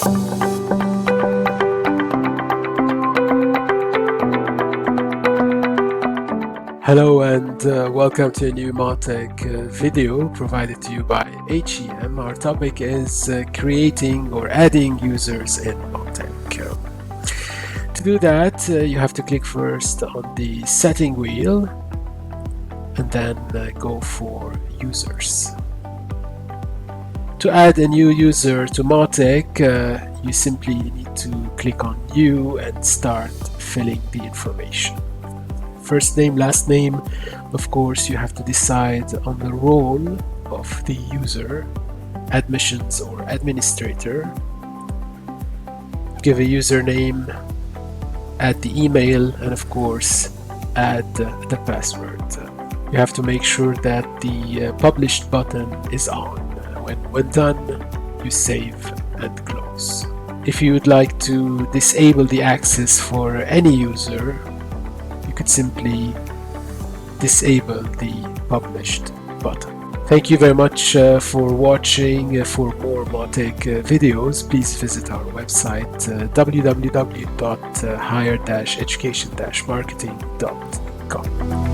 Hello and welcome to a new Mautic video provided to you by HEM. Our topic is creating or adding users in Mautic. To do that, you have to click first on the setting wheel and then go for users. To add a new user to Mautic, you simply need to click on new and start filling the information. First name, last name. Of course, you have to decide on the role of the user, admissions or administrator. Give a username, add the email, and of course, add the password. You have to make sure that the published button is on. When done, you save and close. If you would like to disable the access for any user, you could simply disable the published button. Thank you very much for watching. For more Mautic videos, please visit our website www.higher-education-marketing.com.